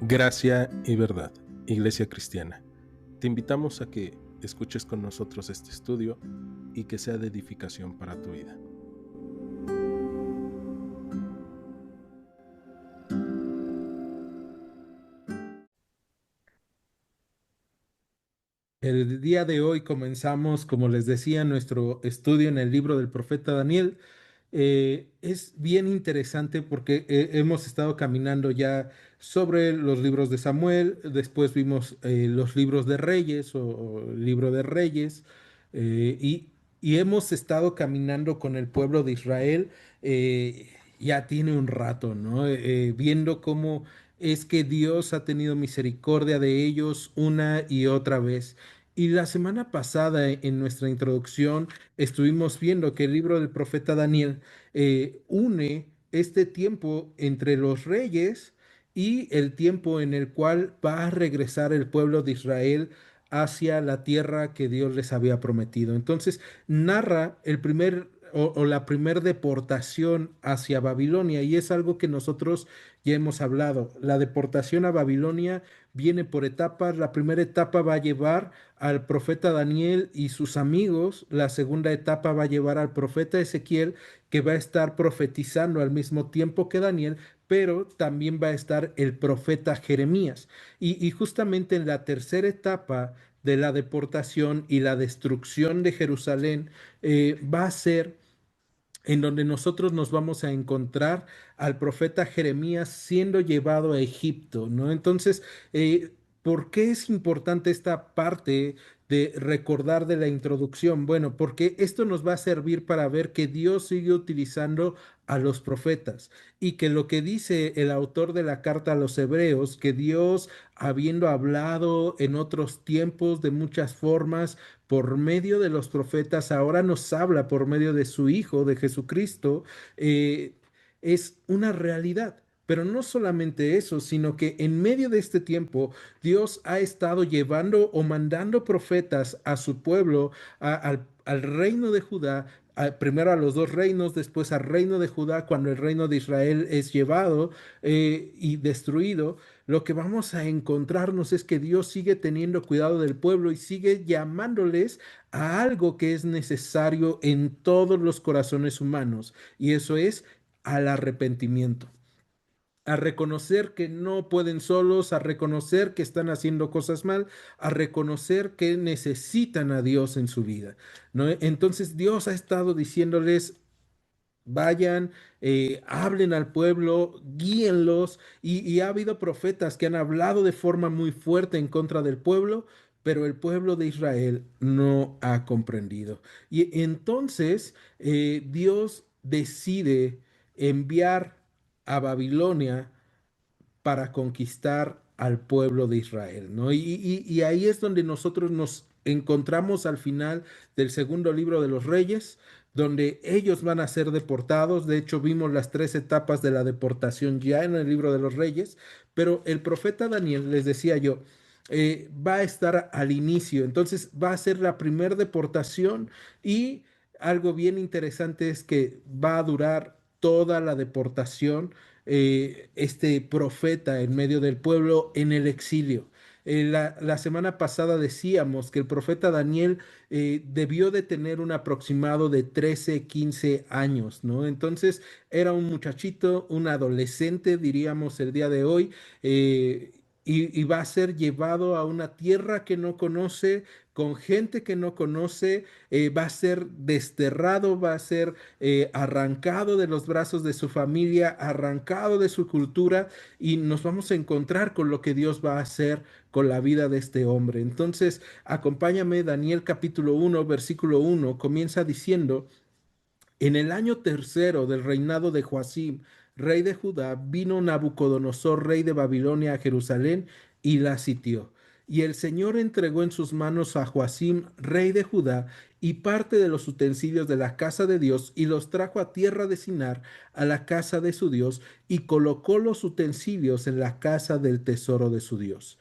Gracia y verdad, Iglesia Cristiana. Te invitamos a que escuches con nosotros este estudio y que sea de edificación para tu vida. El día de hoy comenzamos, como les decía, nuestro estudio en el libro del profeta Daniel. Es bien interesante porque hemos estado caminando ya sobre los libros de Samuel, después vimos los libros de Reyes o el libro de Reyes, eh, y, y hemos estado caminando con el pueblo de Israel ya tiene un rato, ¿no? Viendo cómo es que Dios ha tenido misericordia de ellos una y otra vez. Y la semana pasada, en nuestra introducción, estuvimos viendo que el libro del profeta Daniel une este tiempo entre los reyes y el tiempo en el cual va a regresar el pueblo de Israel hacia la tierra que Dios les había prometido. Entonces, narra el primer o la primer deportación hacia Babilonia, y es algo que nosotros ya hemos hablado. La deportación a Babilonia viene por etapas. La primera etapa va a llevar al profeta Daniel y sus amigos. La segunda etapa va a llevar al profeta Ezequiel, que va a estar profetizando al mismo tiempo que Daniel, pero también va a estar el profeta Jeremías. Y justamente en la tercera etapa de la deportación y la destrucción de Jerusalén, va a ser en donde nosotros nos vamos a encontrar al profeta Jeremías siendo llevado a Egipto, ¿no? Entonces, ¿por qué es importante esta parte de recordar de la introducción? Bueno, porque esto nos va a servir para ver que Dios sigue utilizando a los profetas y que lo que dice el autor de la carta a los hebreos, que Dios, habiendo hablado en otros tiempos de muchas formas, por medio de los profetas, ahora nos habla por medio de su Hijo, de Jesucristo, eh, es una realidad. Pero no solamente eso, sino que en medio de este tiempo Dios ha estado llevando o mandando profetas a su pueblo, al reino de Judá, primero a los dos reinos, después al reino de Judá, cuando el reino de Israel es llevado y destruido. Lo que vamos a encontrarnos es que Dios sigue teniendo cuidado del pueblo y sigue llamándoles a algo que es necesario en todos los corazones humanos, y eso es al arrepentimiento, a reconocer que no pueden solos, a reconocer que están haciendo cosas mal, a reconocer que necesitan a Dios en su vida, ¿no? Entonces Dios ha estado diciéndoles: vayan, hablen al pueblo, guíenlos, y ha habido profetas que han hablado de forma muy fuerte en contra del pueblo, pero el pueblo de Israel no ha comprendido. Y entonces Dios decide enviar a Babilonia para conquistar al pueblo de Israel, ¿no? Y ahí es donde nosotros nos encontramos al final del segundo libro de los Reyes, donde ellos van a ser deportados. De hecho, vimos las tres etapas de la deportación ya en el libro de los Reyes, pero el profeta Daniel, les decía yo, va a estar al inicio. Entonces va a ser la primera deportación, y algo bien interesante es que va a durar toda la deportación este profeta en medio del pueblo en el exilio. La semana pasada decíamos que el profeta Daniel debió de tener un aproximado de 13, 15 años, ¿no? Entonces era un muchachito, un adolescente, diríamos el día de hoy, y va a ser llevado a una tierra que no conoce, con gente que no conoce, va a ser desterrado, va a ser arrancado de los brazos de su familia, arrancado de su cultura, y nos vamos a encontrar con lo que Dios va a hacer con la vida de este hombre. Entonces, acompáñame. Daniel capítulo 1, versículo 1, comienza diciendo: en el año tercero del reinado de Joacim, rey de Judá, vino Nabucodonosor, rey de Babilonia, a Jerusalén y la sitió. Y el Señor entregó en sus manos a Joacim, rey de Judá, y parte de los utensilios de la casa de Dios, y los trajo a tierra de Sinar, a la casa de su Dios, y colocó los utensilios en la casa del tesoro de su Dios.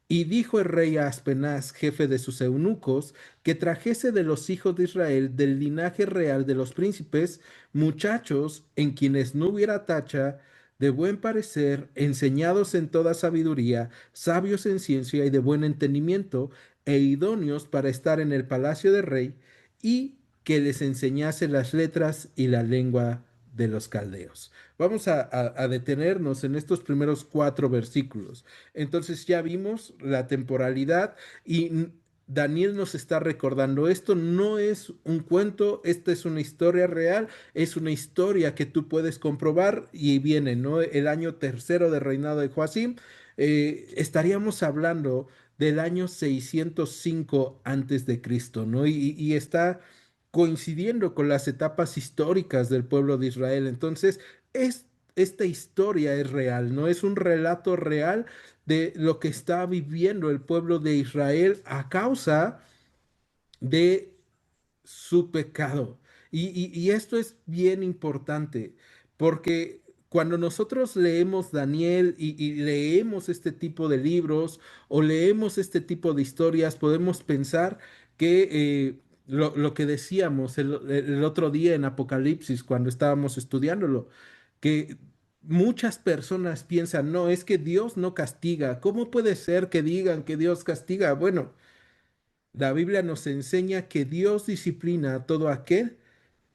Y dijo el rey a Aspenaz, jefe de sus eunucos, que trajese de los hijos de Israel, del linaje real de los príncipes, muchachos en quienes no hubiera tacha de buen parecer, enseñados en toda sabiduría, sabios en ciencia y de buen entendimiento, e idóneos para estar en el palacio del rey, y que les enseñase las letras y la lengua de los caldeos. Vamos a detenernos en estos primeros 4 versículos. Entonces ya vimos la temporalidad y Daniel nos está recordando, esto no es un cuento, esta es una historia real, es una historia que tú puedes comprobar y viene, ¿no? El año tercero del reinado de Joacim, estaríamos hablando del año 605 antes de Cristo, ¿no? Y está coincidiendo con las etapas históricas del pueblo de Israel. Entonces, es, esta historia es real, ¿no? Es un relato real de lo que está viviendo el pueblo de Israel a causa de su pecado. Y esto es bien importante, porque cuando nosotros leemos Daniel y leemos este tipo de libros o leemos este tipo de historias, podemos pensar que lo que decíamos el otro día en Apocalipsis, cuando estábamos estudiándolo, que muchas personas piensan, no, es que Dios no castiga. ¿Cómo puede ser que digan que Dios castiga? Bueno, la Biblia nos enseña que Dios disciplina a todo aquel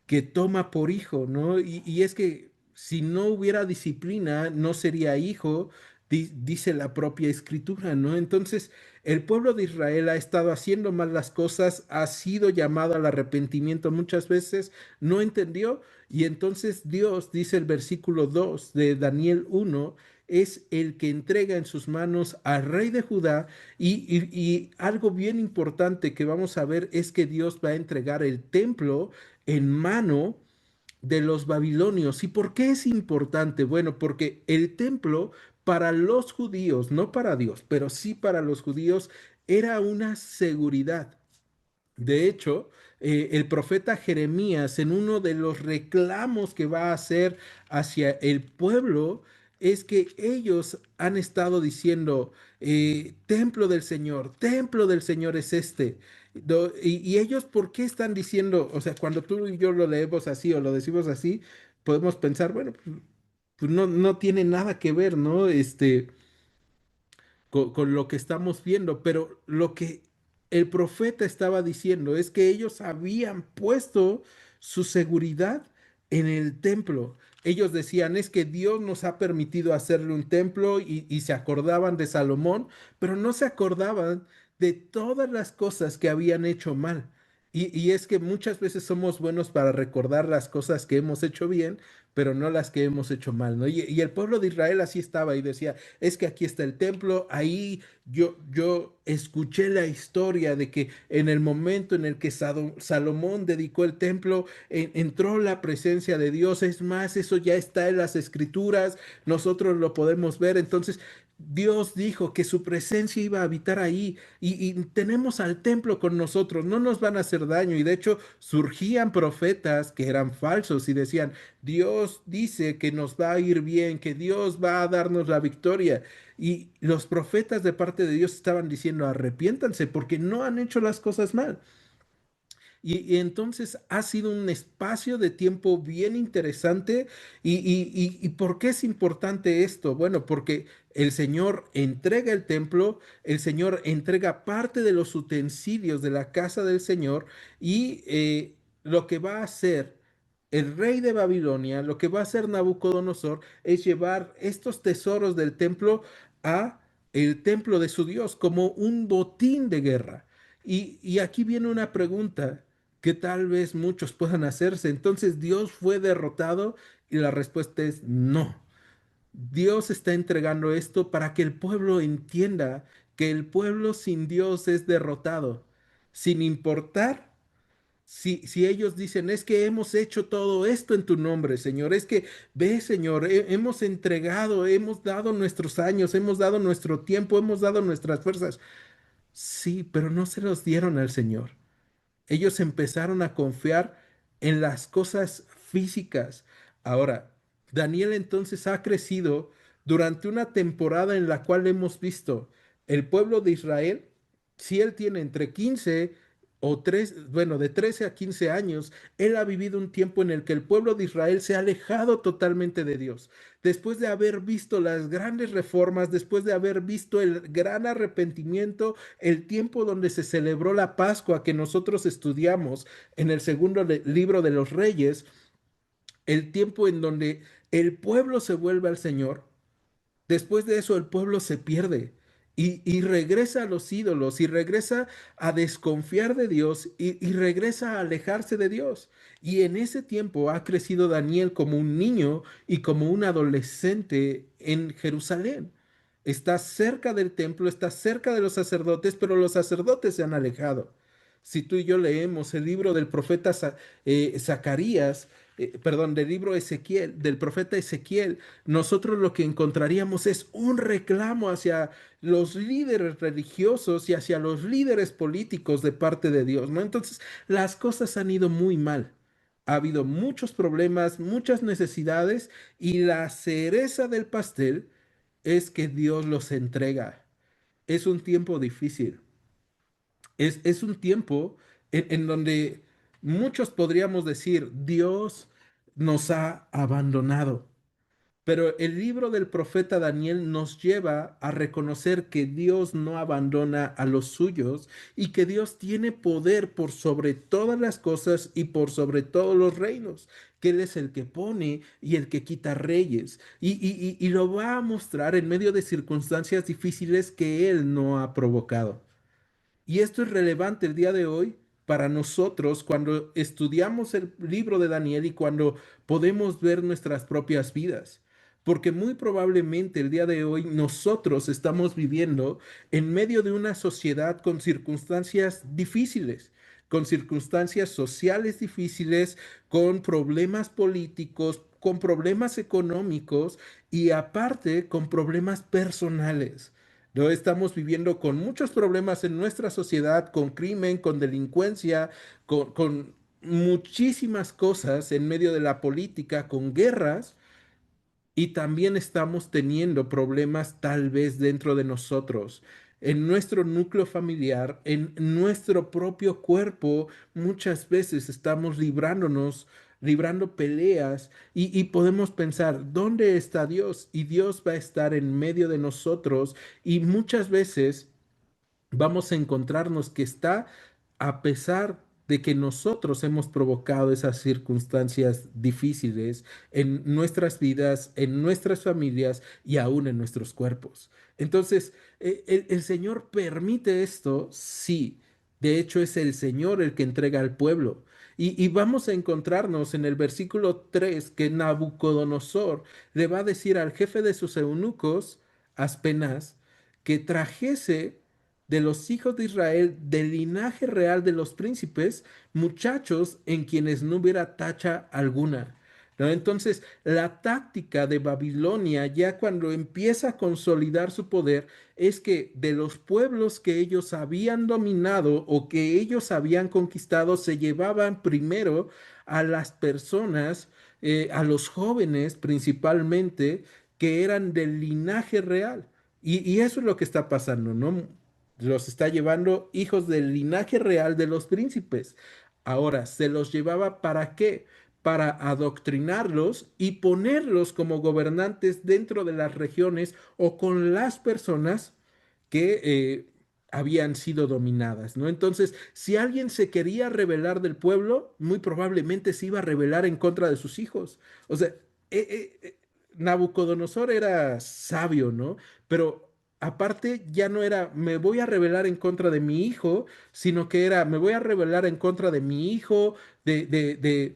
que toma por hijo, ¿no? Y es que si no hubiera disciplina, no sería hijo, dice la propia escritura, ¿no? Entonces, el pueblo de Israel ha estado haciendo mal las cosas, ha sido llamado al arrepentimiento muchas veces, no entendió, y entonces Dios, dice el versículo 2 de Daniel 1, es el que entrega en sus manos al rey de Judá y algo bien importante que vamos a ver es que Dios va a entregar el templo en mano de los babilonios. ¿Y por qué es importante? Bueno, porque el templo para los judíos, no para Dios, pero sí para los judíos, era una seguridad. De hecho, el profeta Jeremías, en uno de los reclamos que va a hacer hacia el pueblo, es que ellos han estado diciendo, templo del Señor es este. Y ellos, ¿por qué están diciendo? O sea, cuando tú y yo lo leemos así o lo decimos así, podemos pensar, bueno, pues no, no tiene nada que ver, ¿no? Con lo que estamos viendo, pero lo que el profeta estaba diciendo es que ellos habían puesto su seguridad en el templo. Ellos decían, es que Dios nos ha permitido hacerle un templo y se acordaban de Salomón, pero no se acordaban de todas las cosas que habían hecho mal. Y es que muchas veces somos buenos para recordar las cosas que hemos hecho bien, pero no las que hemos hecho mal, ¿no? Y el pueblo de Israel así estaba y decía, es que aquí está el templo, ahí yo escuché la historia de que en el momento en el que Salomón dedicó el templo, entró la presencia de Dios, es más, eso ya está en las escrituras, nosotros lo podemos ver, entonces Dios dijo que su presencia iba a habitar ahí y tenemos al templo con nosotros, no nos van a hacer daño y de hecho surgían profetas que eran falsos y decían, Dios dice que nos va a ir bien, que Dios va a darnos la victoria. Y los profetas de parte de Dios estaban diciendo, arrepiéntanse porque no han hecho las cosas mal. Y entonces ha sido un espacio de tiempo bien interesante. ¿Y por qué es importante esto? Bueno, porque el Señor entrega el templo, el Señor entrega parte de los utensilios de la casa del Señor y lo que va a hacer el rey de Babilonia, lo que va a hacer Nabucodonosor es llevar estos tesoros del templo a el templo de su Dios como un botín de guerra. Y aquí viene una pregunta que tal vez muchos puedan hacerse. Entonces, ¿Dios fue derrotado? Y la respuesta es no. Dios está entregando esto para que el pueblo entienda que el pueblo sin Dios es derrotado, sin importar si ellos dicen, es que hemos hecho todo esto en tu nombre, Señor, es que ve, Señor, hemos entregado, hemos dado nuestros años, hemos dado nuestro tiempo, hemos dado nuestras fuerzas. Sí, pero no se los dieron al Señor. Ellos empezaron a confiar en las cosas físicas. Ahora, Daniel entonces ha crecido durante una temporada en la cual hemos visto el pueblo de Israel, si él tiene entre 15 o bueno, de 13 a 15 años, él ha vivido un tiempo en el que el pueblo de Israel se ha alejado totalmente de Dios. Después de haber visto las grandes reformas, después de haber visto el gran arrepentimiento, el tiempo donde se celebró la Pascua que nosotros estudiamos en el segundo libro de los Reyes, el tiempo en donde el pueblo se vuelve al Señor. Después de eso el pueblo se pierde y regresa a los ídolos y regresa a desconfiar de Dios y regresa a alejarse de Dios. Y en ese tiempo ha crecido Daniel como un niño y como un adolescente en Jerusalén. Está cerca del templo, está cerca de los sacerdotes, pero los sacerdotes se han alejado. Si tú y yo leemos el libro del profeta Zacarías, perdón, del libro Ezequiel, del profeta Ezequiel, nosotros lo que encontraríamos es un reclamo hacia los líderes religiosos y hacia los líderes políticos de parte de Dios, ¿no? Entonces, las cosas han ido muy mal. Ha habido muchos problemas, muchas necesidades y la cereza del pastel es que Dios los entrega. Es un tiempo difícil. Es un tiempo en donde muchos podríamos decir, Dios nos ha abandonado. Pero el libro del profeta Daniel nos lleva a reconocer que Dios no abandona a los suyos y que Dios tiene poder por sobre todas las cosas y por sobre todos los reinos, que Él es el que pone y el que quita reyes. Y lo va a mostrar en medio de circunstancias difíciles que Él no ha provocado. Y esto es relevante el día de hoy para nosotros cuando estudiamos el libro de Daniel y cuando podemos ver nuestras propias vidas. Porque muy probablemente el día de hoy nosotros estamos viviendo en medio de una sociedad con circunstancias difíciles, con circunstancias sociales difíciles, con problemas políticos, con problemas económicos y aparte con problemas personales. No estamos viviendo con muchos problemas en nuestra sociedad, con crimen, con delincuencia, con muchísimas cosas en medio de la política, con guerras, y también estamos teniendo problemas tal vez dentro de nosotros, en nuestro núcleo familiar, en nuestro propio cuerpo. Muchas veces estamos librando peleas y podemos pensar, ¿dónde está Dios? Y Dios va a estar en medio de nosotros y muchas veces vamos a encontrarnos que está a pesar de que nosotros hemos provocado esas circunstancias difíciles en nuestras vidas, en nuestras familias y aún en nuestros cuerpos. Entonces, el Señor permite esto, sí. De hecho, es el Señor el que entrega al pueblo. Y vamos a encontrarnos en el versículo 3 que Nabucodonosor le va a decir al jefe de sus eunucos, Aspenaz, que trajese de los hijos de Israel, del linaje real de los príncipes, muchachos en quienes no hubiera tacha alguna. ¿No? Entonces, la táctica de Babilonia, ya cuando empieza a consolidar su poder, es que de los pueblos que ellos habían dominado o que ellos habían conquistado, se llevaban primero a las personas, a los jóvenes principalmente, que eran del linaje real. Y eso es lo que está pasando, ¿no? Los está llevando hijos del linaje real de los príncipes. Ahora, ¿se los llevaba para qué? Para adoctrinarlos y ponerlos como gobernantes dentro de las regiones o con las personas que habían sido dominadas, ¿no? Entonces, si alguien se quería rebelar del pueblo, muy probablemente se iba a rebelar en contra de sus hijos. O sea, Nabucodonosor era sabio, ¿no? Pero aparte ya no era me voy a rebelar en contra de mi hijo, sino que era me voy a rebelar en contra de mi hijo, de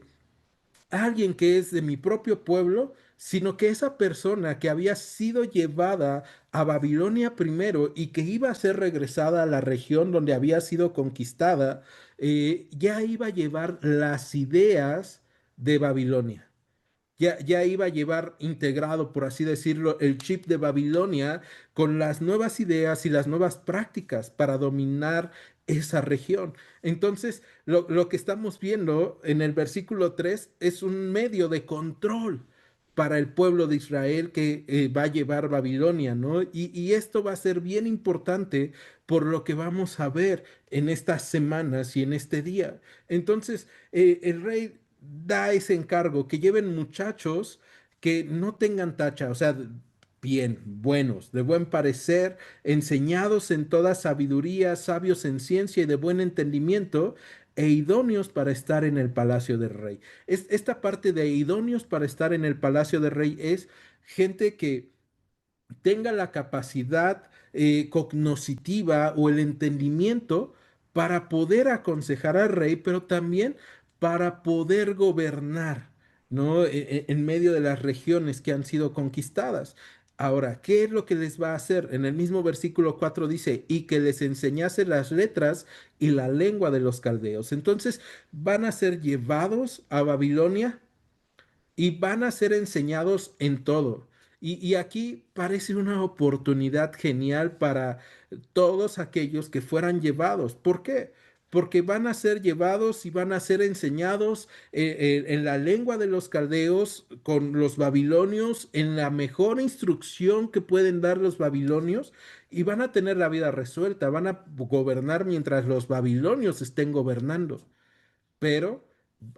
alguien que es de mi propio pueblo, sino que esa persona que había sido llevada a Babilonia primero y que iba a ser regresada a la región donde había sido conquistada, ya iba a llevar las ideas de Babilonia. Ya iba a llevar integrado, por así decirlo, el chip de Babilonia con las nuevas ideas y las nuevas prácticas para dominar esa región. Entonces, lo que estamos viendo en el versículo 3 es un medio de control. para el pueblo de Israel que va a llevar Babilonia, ¿no? Y esto va a ser bien importante por lo que vamos a ver en estas semanas y en este día. Entonces, el rey da ese encargo, que lleven muchachos que no tengan tacha, o sea, bien, buenos, de buen parecer, enseñados en toda sabiduría, sabios en ciencia y de buen entendimiento, e idóneos para estar en el palacio del rey. Esta parte de idóneos para estar en el palacio del rey es gente que tenga la capacidad cognoscitiva o el entendimiento para poder aconsejar al rey, pero también para poder gobernar, ¿no? En medio de las regiones que han sido conquistadas. Ahora, ¿qué es lo que les va a hacer? En el mismo versículo 4 dice, y que les enseñase las letras y la lengua de los caldeos. Entonces, van a ser llevados a Babilonia y van a ser enseñados en todo. Y aquí parece una oportunidad genial para todos aquellos que fueran llevados. ¿Por qué? Porque van a ser llevados y van a ser enseñados en la lengua de los caldeos con los babilonios, en la mejor instrucción que pueden dar los babilonios, y van a tener la vida resuelta, van a gobernar mientras los babilonios estén gobernando, pero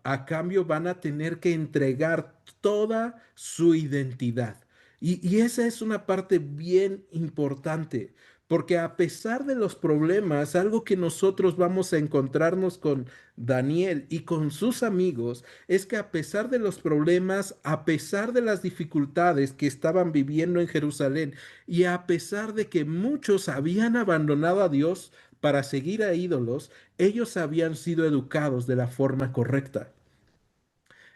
a cambio van a tener que entregar toda su identidad. Y esa es una parte bien importante, porque a pesar de los problemas, algo que nosotros vamos a encontrarnos con Daniel y con sus amigos, es que a pesar de los problemas, a pesar de las dificultades que estaban viviendo en Jerusalén, y a pesar de que muchos habían abandonado a Dios para seguir a ídolos, ellos habían sido educados de la forma correcta.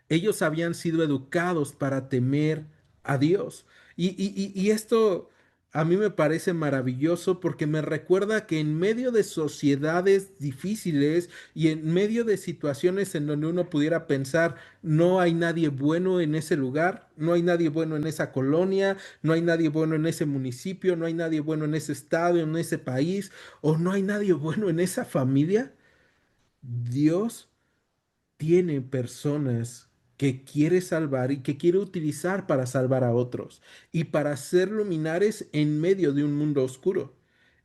Ellos habían sido educados para temer a Dios. Y esto a mí me parece maravilloso porque me recuerda que en medio de sociedades difíciles y en medio de situaciones en donde uno pudiera pensar, no hay nadie bueno en ese lugar, no hay nadie bueno en esa colonia, no hay nadie bueno en ese municipio, no hay nadie bueno en ese estado, en ese país, o no hay nadie bueno en esa familia. Dios tiene personas que quiere salvar y que quiere utilizar para salvar a otros y para ser luminares en medio de un mundo oscuro.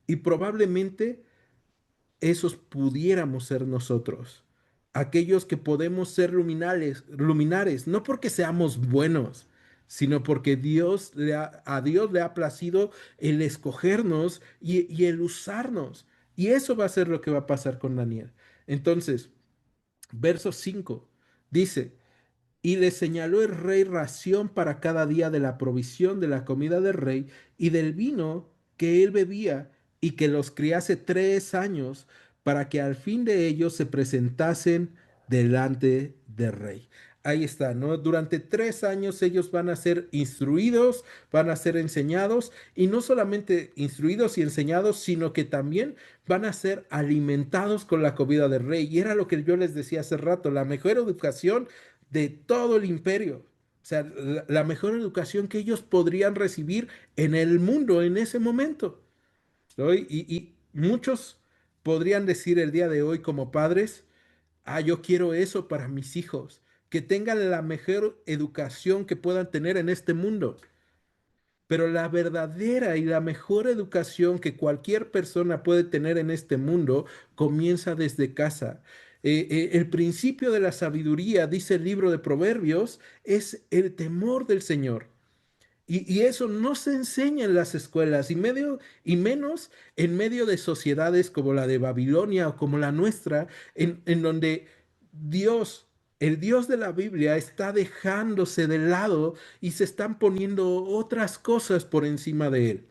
Y probablemente esos pudiéramos ser nosotros, aquellos que podemos ser luminares, no porque seamos buenos, sino porque a Dios le ha placido el escogernos y el usarnos. Y eso va a ser lo que va a pasar con Daniel. Entonces, verso 5 dice, y le señaló el rey ración para cada día de la provisión de la comida del rey y del vino que él bebía, y que los criase 3 años, para que al fin de ellos se presentasen delante del rey. Ahí está, ¿no? Durante 3 años ellos van a ser instruidos, van a ser enseñados, y no solamente instruidos y enseñados, sino que también van a ser alimentados con la comida del rey. Y era lo que yo les decía hace rato, la mejor educación de todo el imperio. O sea, la mejor educación que ellos podrían recibir en el mundo en ese momento, ¿no? Y muchos podrían decir el día de hoy como padres, ah, yo quiero eso para mis hijos, que tengan la mejor educación que puedan tener en este mundo. Pero la verdadera y la mejor educación que cualquier persona puede tener en este mundo comienza desde casa. El principio de la sabiduría, dice el libro de Proverbios, es el temor del Señor. Y eso no se enseña en las escuelas y menos en medio de sociedades como la de Babilonia o como la nuestra, en donde Dios, el Dios de la Biblia, está dejándose de lado y se están poniendo otras cosas por encima de él.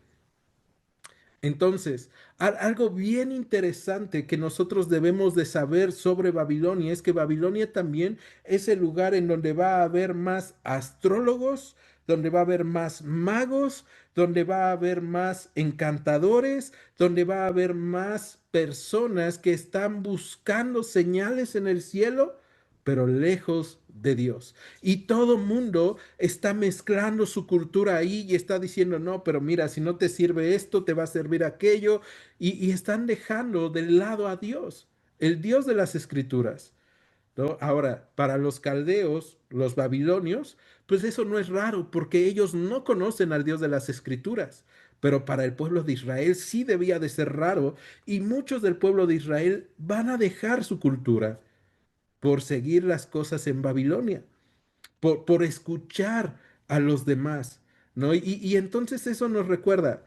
Entonces, algo bien interesante que nosotros debemos de saber sobre Babilonia es que Babilonia también es el lugar en donde va a haber más astrólogos, donde va a haber más magos, donde va a haber más encantadores, donde va a haber más personas que están buscando señales en el cielo, pero lejos de Dios. Y todo mundo está mezclando su cultura ahí y está diciendo, no, pero mira, si no te sirve esto, te va a servir aquello. Y están dejando de lado a Dios, el Dios de las Escrituras. ¿no? Ahora, para los caldeos, los babilonios, pues eso no es raro porque ellos no conocen al Dios de las Escrituras. Pero para el pueblo de Israel sí debía de ser raro y muchos del pueblo de Israel van a dejar su cultura por seguir las cosas en Babilonia, por escuchar a los demás, ¿no? Y entonces eso nos recuerda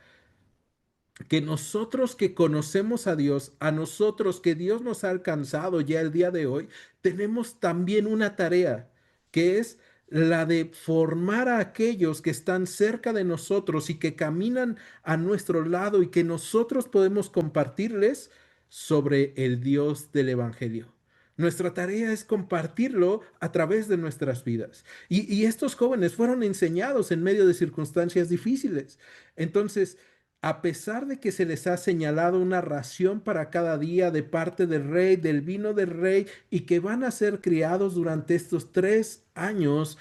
que nosotros que conocemos a Dios, a nosotros que Dios nos ha alcanzado ya el día de hoy, tenemos también una tarea, que es la de formar a aquellos que están cerca de nosotros y que caminan a nuestro lado y que nosotros podemos compartirles sobre el Dios del Evangelio. Nuestra tarea es compartirlo a través de nuestras vidas. Y estos jóvenes fueron enseñados en medio de circunstancias difíciles. Entonces, a pesar de que se les ha señalado una ración para cada día de parte del rey, del vino del rey, y que van a ser criados durante estos 3 años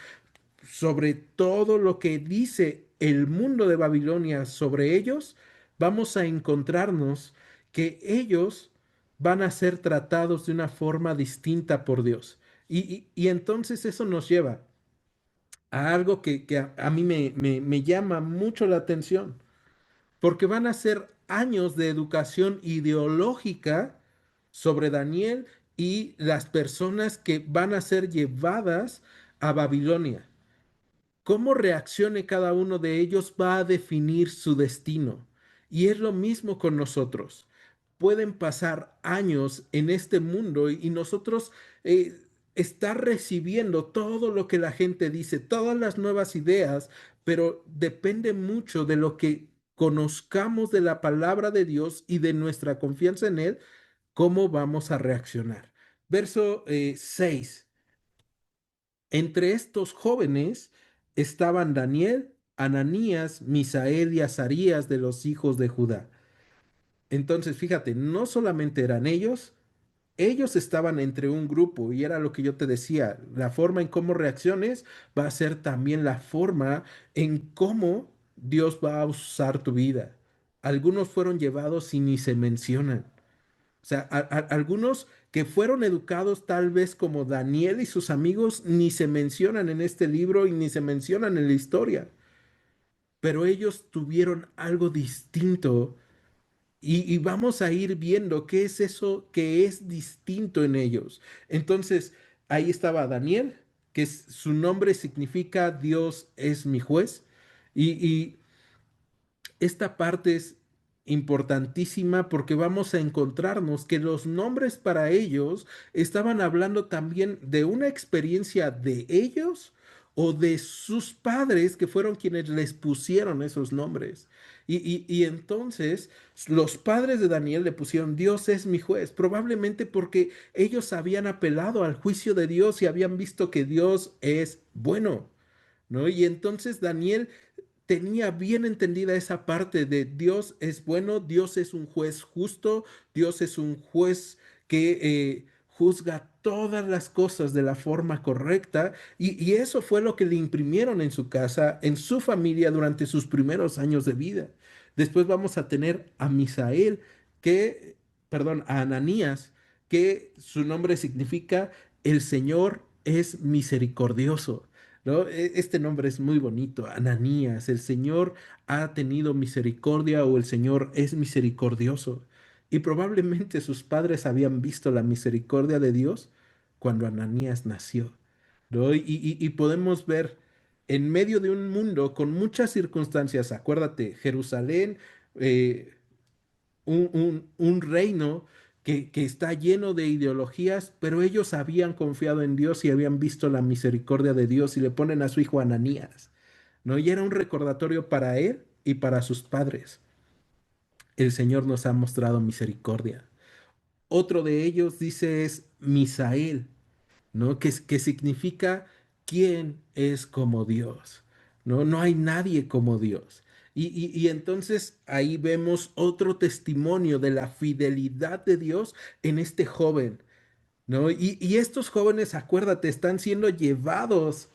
sobre todo lo que dice el mundo de Babilonia sobre ellos, vamos a encontrarnos que ellos van a ser tratados de una forma distinta por Dios. Y entonces eso nos lleva a algo que a mí me llama mucho la atención porque van a ser años de educación ideológica sobre Daniel y las personas que van a ser llevadas a Babilonia. Cómo reaccione cada uno de ellos va a definir su destino. Y es lo mismo con nosotros. Pueden pasar años en este mundo y nosotros estar recibiendo todo lo que la gente dice, todas las nuevas ideas, pero depende mucho de lo que conozcamos de la palabra de Dios y de nuestra confianza en Él, cómo vamos a reaccionar. Verso 6. Entre estos jóvenes estaban Daniel, Ananías, Misael y Azarías de los hijos de Judá. Entonces, fíjate, no solamente eran ellos estaban entre un grupo y era lo que yo te decía, la forma en cómo reacciones va a ser también la forma en cómo Dios va a usar tu vida. Algunos fueron llevados y ni se mencionan. O sea, algunos que fueron educados tal vez como Daniel y sus amigos ni se mencionan en este libro y ni se mencionan en la historia, pero ellos tuvieron algo distinto y vamos a ir viendo qué es eso que es distinto en ellos. Entonces, ahí estaba Daniel, su nombre significa Dios es mi juez y esta parte es importantísima porque vamos a encontrarnos que los nombres para ellos estaban hablando también de una experiencia de ellos o de sus padres que fueron quienes les pusieron esos nombres. Y entonces los padres de Daniel le pusieron Dios es mi juez, probablemente porque ellos habían apelado al juicio de Dios y habían visto que Dios es bueno, ¿no? Y entonces Daniel tenía bien entendida esa parte de Dios es bueno, Dios es un juez justo, Dios es un juez que juzga todas las cosas de la forma correcta y eso fue lo que le imprimieron en su casa, en su familia durante sus primeros años de vida. Después vamos a tener a Misael, perdón, a Ananías, que su nombre significa el Señor es misericordioso. ¿No? Este nombre es muy bonito, Ananías, el Señor ha tenido misericordia o el Señor es misericordioso. Y probablemente sus padres habían visto la misericordia de Dios cuando Ananías nació, ¿no? Y podemos ver en medio de un mundo con muchas circunstancias, acuérdate, Jerusalén, eh, un reino que está lleno de ideologías, pero ellos habían confiado en Dios y habían visto la misericordia de Dios y le ponen a su hijo Ananías, ¿no? Y era un recordatorio para él y para sus padres. El Señor nos ha mostrado misericordia. Otro de ellos dice es Misael, ¿no? Que significa quién es como Dios, ¿no? No hay nadie como Dios. Y entonces ahí vemos otro testimonio de la fidelidad de Dios en este joven, ¿no? Y estos jóvenes, acuérdate, están siendo llevados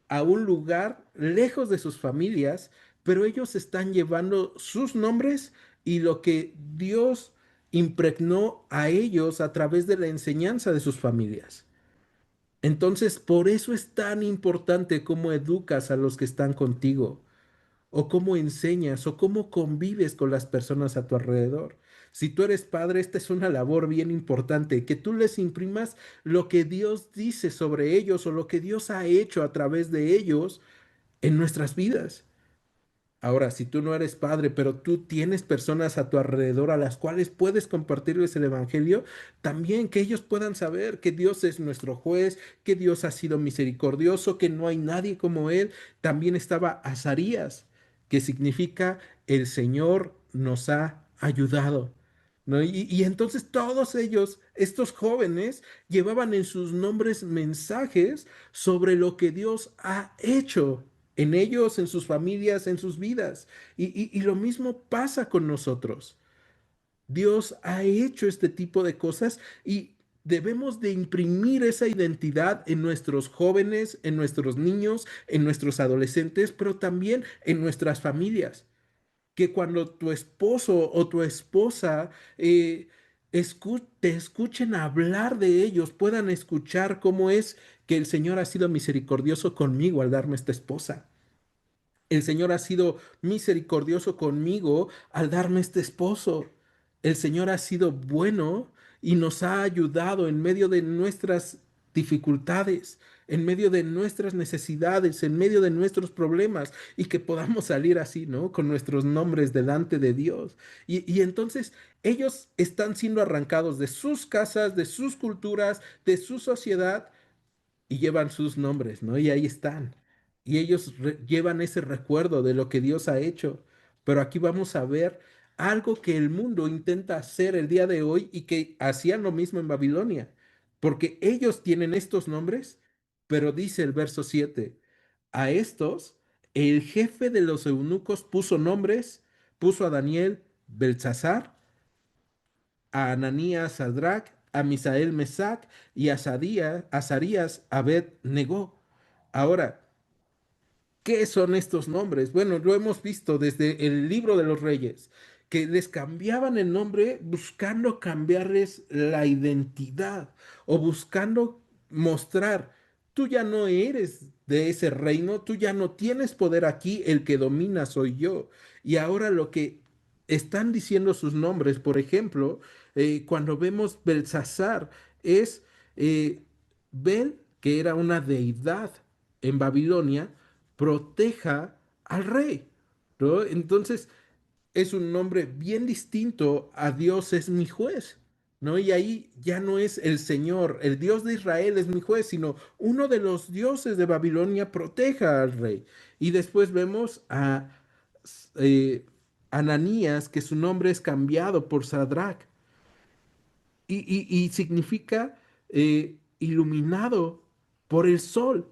a un lugar lejos de sus familias, pero ellos están llevando sus nombres y lo que Dios impregnó a ellos a través de la enseñanza de sus familias. Entonces, por eso es tan importante cómo educas a los que están contigo, o cómo enseñas, o cómo convives con las personas a tu alrededor. Si tú eres padre, esta es una labor bien importante, que tú les imprimas lo que Dios dice sobre ellos o lo que Dios ha hecho a través de ellos en nuestras vidas. Ahora, si tú no eres padre, pero tú tienes personas a tu alrededor a las cuales puedes compartirles el evangelio, también que ellos puedan saber que Dios es nuestro juez, que Dios ha sido misericordioso, que no hay nadie como Él. También estaba Azarías, que significa el Señor nos ha ayudado. ¿No? Y entonces todos ellos, estos jóvenes, llevaban en sus nombres mensajes sobre lo que Dios ha hecho en ellos, en sus familias, en sus vidas. Y lo mismo pasa con nosotros. Dios ha hecho este tipo de cosas y debemos de imprimir esa identidad en nuestros jóvenes, en nuestros niños, en nuestros adolescentes, pero también en nuestras familias. Que cuando tu esposo o tu esposa te escuchen hablar de ellos, puedan escuchar cómo es que el Señor ha sido misericordioso conmigo al darme esta esposa. El Señor ha sido misericordioso conmigo al darme este esposo. El Señor ha sido bueno y nos ha ayudado en medio de nuestras dificultades, en medio de nuestras necesidades, en medio de nuestros problemas y que podamos salir así, ¿no? Con nuestros nombres delante de Dios. Y entonces ellos están siendo arrancados de sus casas, de sus culturas, de su sociedad y llevan sus nombres, ¿no? Y ahí están. Y ellos llevan ese recuerdo de lo que Dios ha hecho. Pero aquí vamos a ver algo que el mundo intenta hacer el día de hoy y que hacían lo mismo en Babilonia. Porque ellos tienen estos nombres, pero dice el verso 7, a estos el jefe de los eunucos puso nombres, puso a Daniel Beltsasar, a Ananías Sadrach, a Misael Mesac y a Azarías Abed-Negó. Ahora, ¿qué son estos nombres? Bueno, lo hemos visto desde el libro de los reyes, que les cambiaban el nombre buscando cambiarles la identidad o buscando mostrar, tú ya no eres de ese reino, tú ya no tienes poder aquí, el que domina soy yo. Y ahora lo que están diciendo sus nombres, por ejemplo, cuando vemos Belsasar, es Bel, que era una deidad en Babilonia, proteja al rey, ¿no? Entonces es un nombre bien distinto a Dios es mi juez, ¿no? Y ahí ya no es el Señor, el Dios de Israel es mi juez, sino uno de los dioses de Babilonia proteja al rey. Y después vemos a eh, Ananías, que su nombre es cambiado por Sadrach, y significa iluminado por el sol,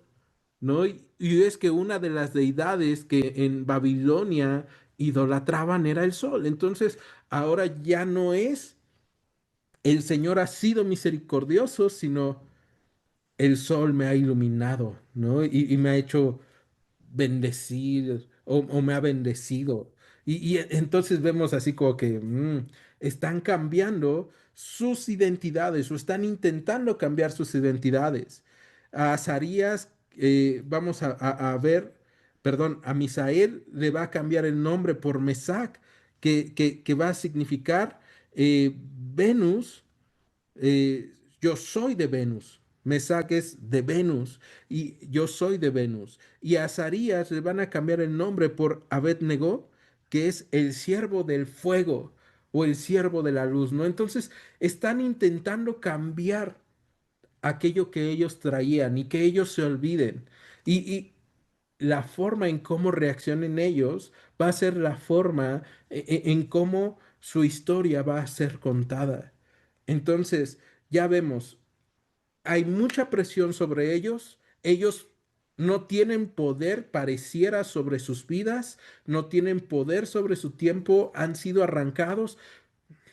¿no? Y es que una de las deidades que en Babilonia idolatraban era el sol. Entonces, ahora ya no es el Señor ha sido misericordioso, sino el sol me ha iluminado, ¿no? Y me ha hecho bendecir o me ha bendecido. Y entonces vemos así como que están cambiando sus identidades o están intentando cambiar sus identidades. A Azarías, vamos a ver, perdón, a Misael le va a cambiar el nombre por Mesac, que va a significar Venus, yo soy de Venus. Me saques de Venus y yo soy de Venus. Y a Azarías le van a cambiar el nombre por Abed-Negó, que es el siervo del fuego o el siervo de la luz, ¿no? Entonces están intentando cambiar aquello que ellos traían y que ellos se olviden. Y la forma en cómo reaccionen ellos va a ser la forma en cómo su historia va a ser contada. Entonces, ya vemos, hay mucha presión sobre ellos, ellos no tienen poder, pareciera, sobre sus vidas, no tienen poder sobre su tiempo, han sido arrancados.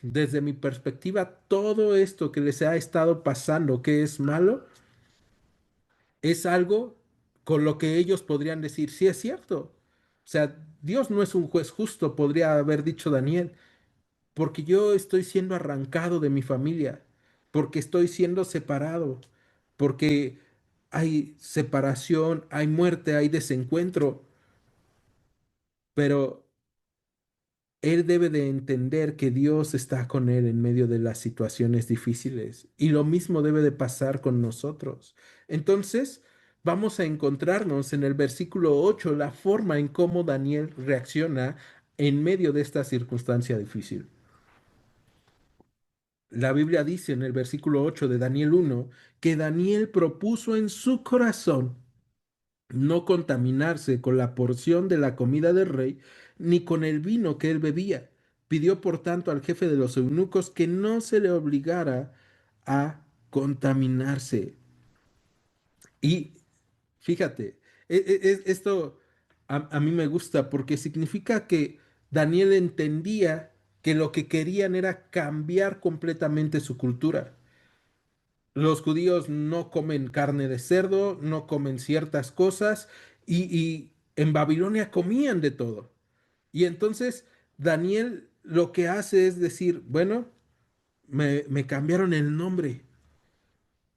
Desde mi perspectiva, todo esto que les ha estado pasando, que es malo, es algo con lo que ellos podrían decir, sí es cierto. O sea, Dios no es un juez justo, podría haber dicho Daniel. porque yo estoy siendo arrancado de mi familia, porque estoy siendo separado, porque hay separación, hay muerte, hay desencuentro, pero él debe de entender que Dios está con él en medio de las situaciones difíciles y lo mismo debe de pasar con nosotros. Entonces, vamos a encontrarnos en el versículo 8 la forma en cómo Daniel reacciona en medio de esta circunstancia difícil. La Biblia dice en el versículo 8 de Daniel 1 que Daniel propuso en su corazón no contaminarse con la porción de la comida del rey, ni con el vino que él bebía. Pidió por tanto al jefe de los eunucos que no se le obligara a contaminarse. Y fíjate, esto a mí me gusta porque significa que Daniel entendía que lo que querían era cambiar completamente su cultura. Los judíos no comen carne de cerdo, no comen ciertas cosas y en Babilonia comían de todo. Y entonces Daniel lo que hace es decir, bueno, me cambiaron el nombre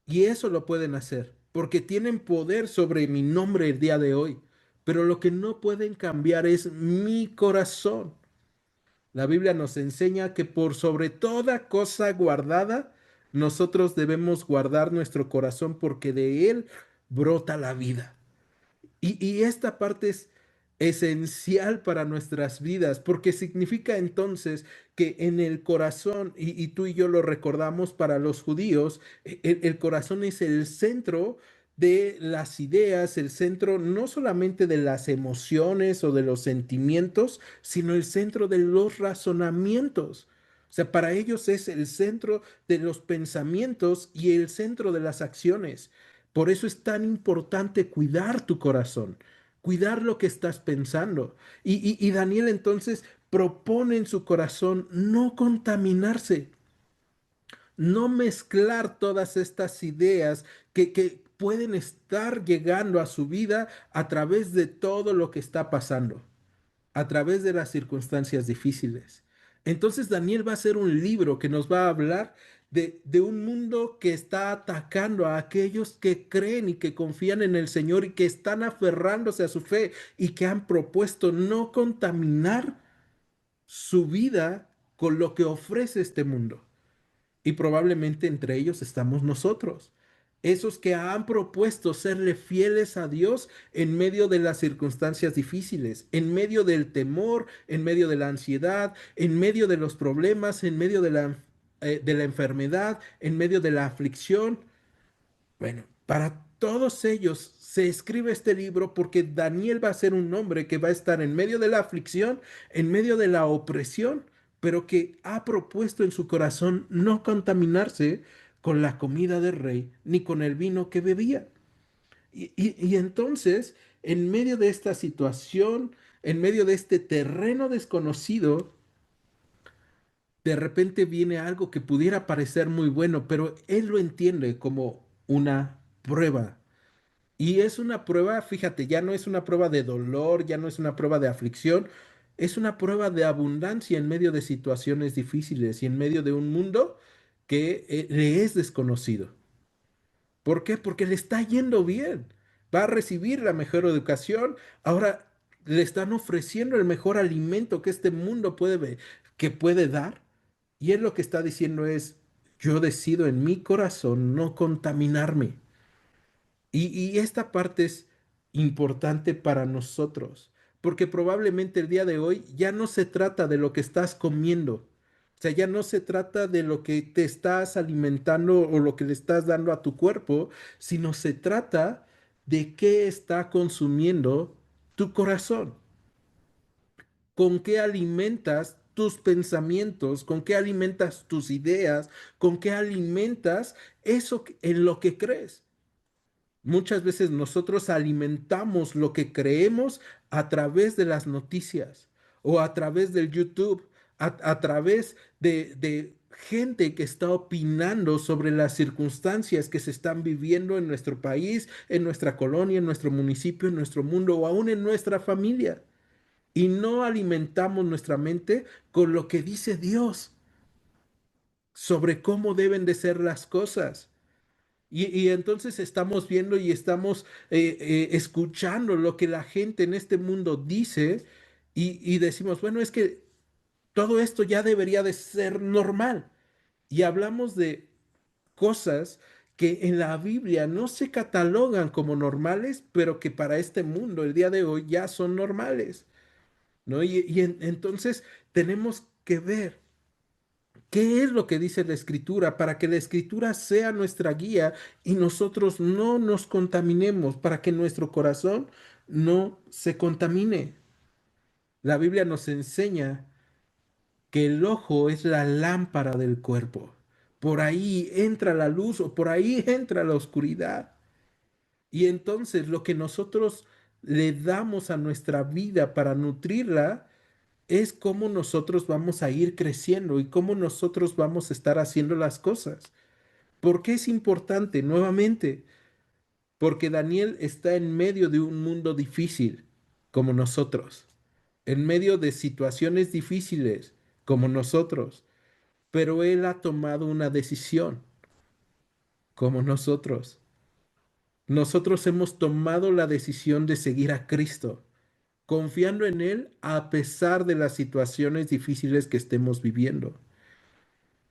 y eso lo pueden hacer porque tienen poder sobre mi nombre el día de hoy. Pero lo que no pueden cambiar es mi corazón. La Biblia nos enseña que por sobre toda cosa guardada, nosotros debemos guardar nuestro corazón porque de él brota la vida. Y esta parte es esencial para nuestras vidas, porque significa entonces que en el corazón, y tú y yo lo recordamos para los judíos, el corazón es el centro de las ideas, el centro no solamente de las emociones o de los sentimientos, sino el centro de los razonamientos. O sea, para ellos es el centro de los pensamientos y el centro de las acciones. Por eso es tan importante cuidar tu corazón, cuidar lo que estás pensando. Y Daniel entonces propone en su corazón no contaminarse, no mezclar todas estas ideas que pueden estar llegando a su vida a través de todo lo que está pasando, a través de las circunstancias difíciles. Entonces Daniel va a ser un libro que nos va a hablar de un mundo que está atacando a aquellos que creen y que confían en el Señor y que están aferrándose a su fe y que han propuesto no contaminar su vida con lo que ofrece este mundo. Y probablemente entre ellos estamos nosotros, esos que han propuesto serle fieles a Dios en medio de las circunstancias difíciles, en medio del temor, en medio de la ansiedad, en medio de los problemas, en medio de la enfermedad, en medio de la aflicción. Bueno, para todos ellos se escribe este libro porque Daniel va a ser un hombre que va a estar en medio de la aflicción, en medio de la opresión, pero que ha propuesto en su corazón no contaminarse con la comida del rey ni con el vino que bebía. Y entonces, en medio de esta situación, en medio de este terreno desconocido, de repente viene algo que pudiera parecer muy bueno, pero él lo entiende como una prueba. Y es una prueba, fíjate, ya no es una prueba de dolor, ya no es una prueba de aflicción, es una prueba de abundancia en medio de situaciones difíciles y en medio de un mundo que le es desconocido. ¿Por qué? Porque le está yendo bien. Va a recibir la mejor educación. Ahora le están ofreciendo el mejor alimento que este mundo que puede dar. Y él lo que está diciendo es, yo decido en mi corazón no contaminarme. Y esta parte es importante para nosotros, porque probablemente el día de hoy ya no se trata de lo que estás comiendo, o sea, ya no se trata de lo que te estás alimentando o lo que le estás dando a tu cuerpo, sino se trata de qué está consumiendo tu corazón, con qué alimentas tus pensamientos, con qué alimentas tus ideas, con qué alimentas en lo que crees. Muchas veces nosotros alimentamos lo que creemos a través de las noticias o a través del YouTube, a través de gente que está opinando sobre las circunstancias que se están viviendo en nuestro país, en nuestra colonia, en nuestro municipio, en nuestro mundo o aún en nuestra familia. y no alimentamos nuestra mente con lo que dice Dios sobre cómo deben de ser las cosas. Y entonces estamos viendo y estamos escuchando lo que la gente en este mundo dice y decimos, bueno, es que todo esto ya debería de ser normal. Y hablamos de cosas que en la Biblia no se catalogan como normales, pero que para este mundo, el día de hoy, ya son normales, ¿no? Entonces tenemos que ver qué es lo que dice la Escritura para que la Escritura sea nuestra guía y nosotros no nos contaminemos, para que nuestro corazón no se contamine. La Biblia nos enseña que el ojo es la lámpara del cuerpo. Por ahí entra la luz o por ahí entra la oscuridad. Y entonces lo que nosotros le damos a nuestra vida para nutrirla es cómo nosotros vamos a ir creciendo y cómo nosotros vamos a estar haciendo las cosas. ¿Por qué es importante? Nuevamente, porque Daniel está en medio de un mundo difícil, como nosotros, en medio de situaciones difíciles, como nosotros, pero él ha tomado una decisión, como nosotros. Nosotros hemos tomado la decisión de seguir a Cristo, confiando en Él a pesar de las situaciones difíciles que estemos viviendo.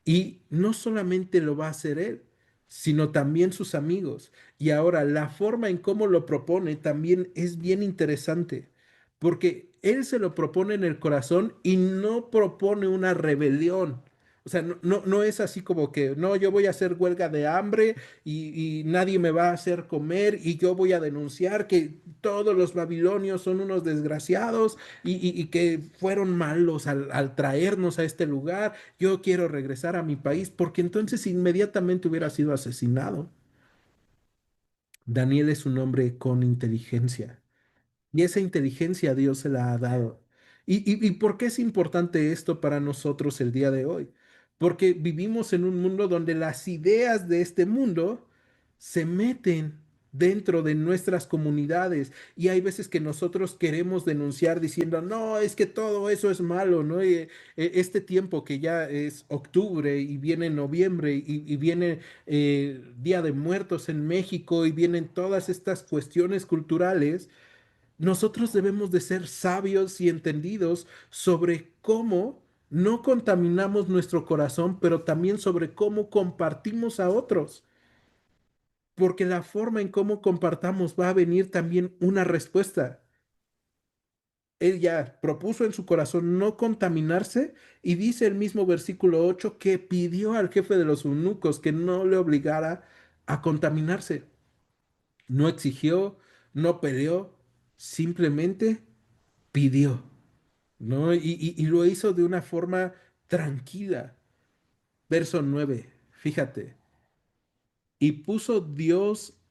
Y no solamente lo va a hacer él, sino también sus amigos. Y ahora la forma en cómo lo propone también es bien interesante, porque él se lo propone en el corazón y no propone una rebelión. O sea, no es así como que, no, yo voy a hacer huelga de hambre y nadie me va a hacer comer y yo voy a denunciar que todos los babilonios son unos desgraciados y que fueron malos al traernos a este lugar. Yo quiero regresar a mi país porque entonces inmediatamente hubiera sido asesinado. Daniel es un hombre con inteligencia. Y esa inteligencia Dios se la ha dado. ¿Y por qué es importante esto para nosotros el día de hoy? Porque vivimos en un mundo donde las ideas de este mundo se meten dentro de nuestras comunidades y hay veces que nosotros queremos denunciar diciendo, no, es que todo eso es malo, ¿no? Este tiempo que ya es octubre y viene noviembre y viene Día de Muertos en México y vienen todas estas cuestiones culturales. Nosotros debemos de ser sabios y entendidos sobre cómo no contaminamos nuestro corazón, pero también sobre cómo compartimos a otros, porque la forma en cómo compartamos va a venir también una respuesta. Él ya propuso en su corazón no contaminarse y dice el mismo versículo 8 que pidió al jefe de los eunucos que no le obligara a contaminarse. No exigió, no peleó, simplemente pidió. ¿No? Y lo hizo de una forma tranquila. Verso 9, fíjate. Y puso Dios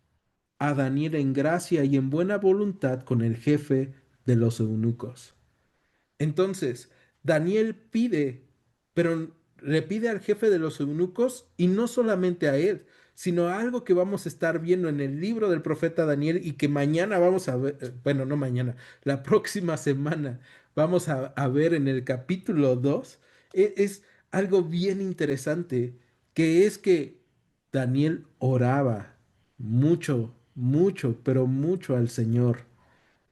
a Daniel en gracia y en buena voluntad con el jefe de los eunucos. Entonces, Daniel pide, pero le pide al jefe de los eunucos y no solamente a él, sino a algo que vamos a estar viendo en el libro del profeta Daniel y que mañana vamos a ver, bueno, no mañana, la próxima semana vamos a ver en el capítulo 2. Es algo bien interesante, que es que Daniel oraba mucho, mucho, pero mucho al Señor.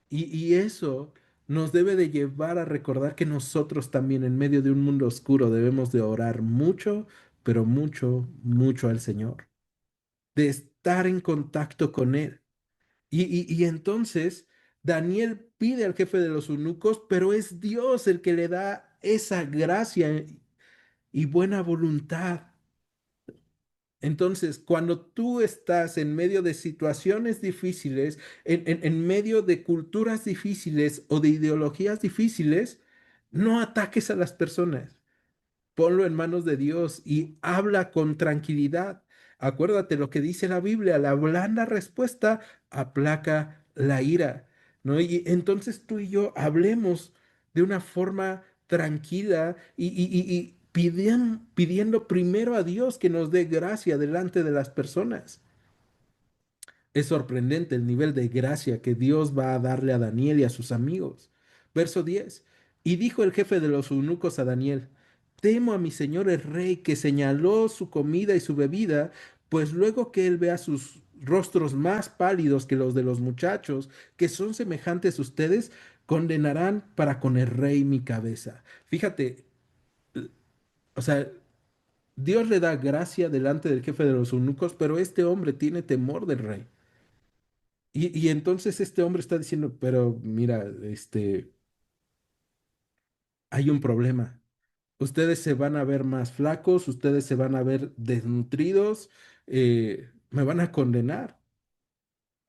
Y eso nos debe de llevar a recordar que nosotros también en medio de un mundo oscuro debemos de orar mucho, pero mucho, mucho al Señor, de estar en contacto con Él. Y entonces Daniel pide al jefe de los eunucos, pero es Dios el que le da esa gracia y buena voluntad. Entonces, cuando tú estás en medio de situaciones difíciles, en medio de culturas difíciles o de ideologías difíciles, no ataques a las personas. Ponlo en manos de Dios y habla con tranquilidad. Acuérdate lo que dice la Biblia, la blanda respuesta aplaca la ira, ¿no? Y entonces tú y yo hablemos de una forma tranquila y pidiendo primero a Dios que nos dé gracia delante de las personas. Es sorprendente el nivel de gracia que Dios va a darle a Daniel y a sus amigos, Verso 10. Y dijo el jefe de los eunucos a Daniel, temo a mi señor el rey que señaló su comida y su bebida, pues luego que él vea sus rostros más pálidos que los de los muchachos, que son semejantes a ustedes, condenarán para con el rey mi cabeza. Fíjate, o sea, Dios le da gracia delante del jefe de los eunucos, pero este hombre tiene temor del rey. Y entonces este hombre está diciendo, pero mira, hay un problema. Ustedes se van a ver más flacos, ustedes se van a ver desnutridos, me van a condenar.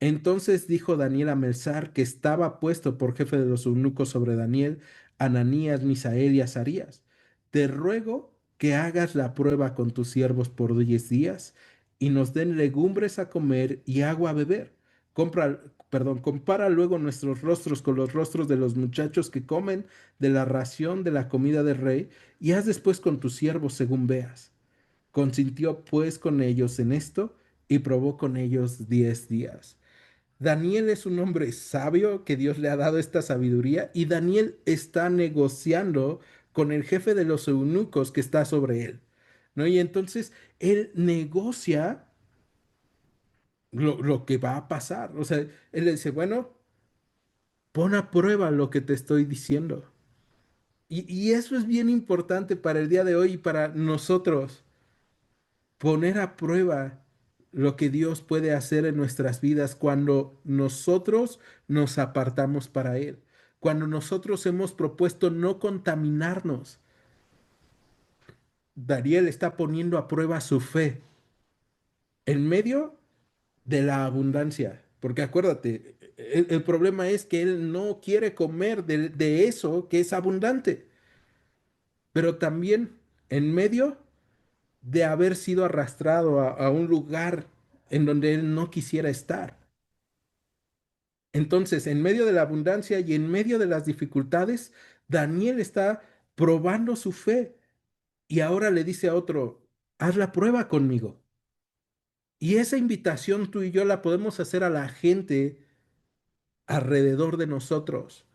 Entonces dijo Daniel a Melzar, que estaba puesto por jefe de los eunucos sobre Daniel, Ananías, Misael y Azarías, te ruego que hagas la prueba con tus siervos por 10 días y nos den legumbres a comer y agua a beber. Compara luego nuestros rostros con los rostros de los muchachos que comen de la ración de la comida del rey y haz después con tus siervos según veas. Consintió pues con ellos en esto y probó con ellos 10 días. Daniel es un hombre sabio que Dios le ha dado esta sabiduría y Daniel está negociando con el jefe de los eunucos que está sobre él, ¿no? Y entonces él negocia lo que va a pasar. O sea, él le dice, bueno, pon a prueba lo que te estoy diciendo. Y eso es bien importante para el día de hoy y para nosotros, poner a prueba lo que Dios puede hacer en nuestras vidas cuando nosotros nos apartamos para Él, cuando nosotros hemos propuesto no contaminarnos. Daniel está poniendo a prueba su fe en medio de la abundancia, porque acuérdate, el problema es que él no quiere comer de eso que es abundante, pero también en medio de haber sido arrastrado a un lugar en donde él no quisiera estar. Entonces, en medio de la abundancia y en medio de las dificultades, Daniel está probando su fe y ahora le dice a otro, haz la prueba conmigo. Y esa invitación tú y yo la podemos hacer a la gente alrededor de nosotros.